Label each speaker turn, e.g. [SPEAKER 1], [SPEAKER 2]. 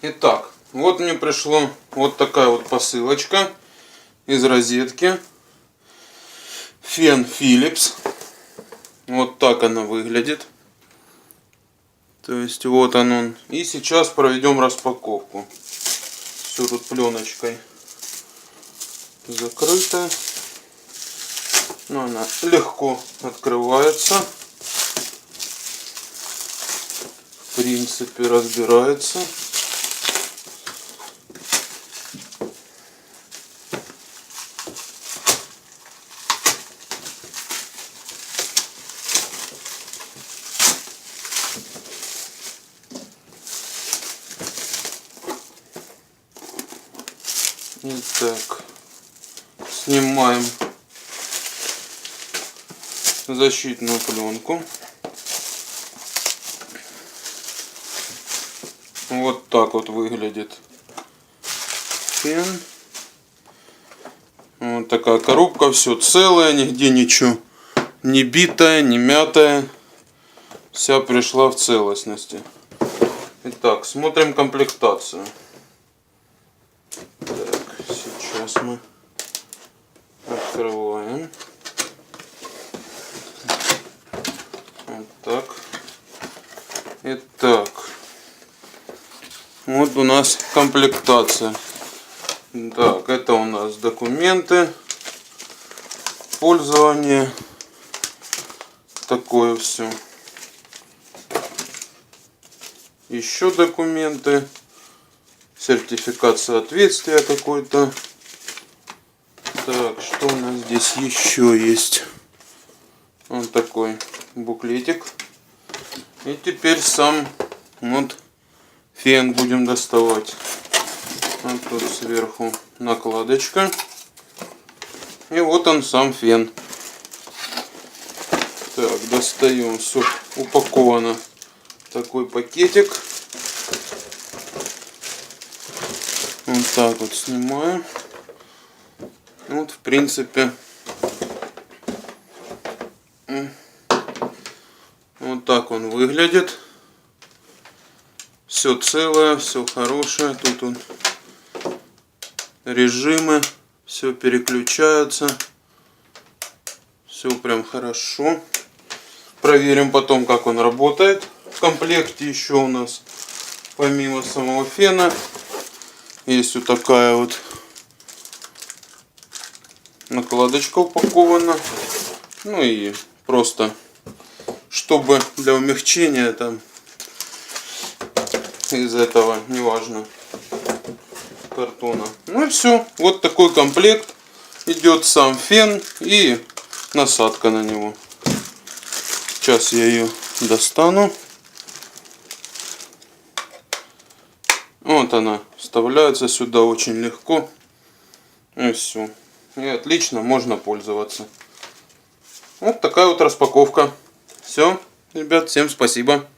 [SPEAKER 1] Итак, вот мне пришло вот такая вот посылочка из розетки. Фен Philips. Вот так она выглядит. То есть вот он. И сейчас проведем распаковку. Все тут пленочкой закрыто. Но она легко открывается. В принципе, разбирается. Итак, снимаем защитную пленку. Вот так вот выглядит фен. Вот такая коробка, все целое, нигде ничего не битое, не мятое. Вся пришла в целостности. Итак, смотрим комплектацию. Так, сейчас мы открываем. Вот так. Итак, вот у нас комплектация. Так, это у нас документы, пользование, такое все. Еще документы, сертификат соответствия какой-то. Так, что у нас здесь еще есть? Вот такой буклетик. И теперь сам вот фен будем доставать. Вот тут сверху накладочка. И вот он сам фен. Так, достаем. Все упаковано в такой пакетик. Вот так вот снимаем. Вот в принципе вот так он выглядит. Все целое, все хорошее. Тут он режимы, все переключается. Все прям хорошо. Проверим потом, как он работает. В комплекте еще у нас помимо самого фена есть вот такая вот накладочка упакована. Ну и просто чтобы для умягчения там из этого, неважно, картона. Ну и все. Вот такой комплект. Идет сам фен и насадка на него. Сейчас я ее достану. Вот она вставляется сюда очень легко. И все. И отлично можно пользоваться. Вот такая вот распаковка. Все, ребят, всем спасибо.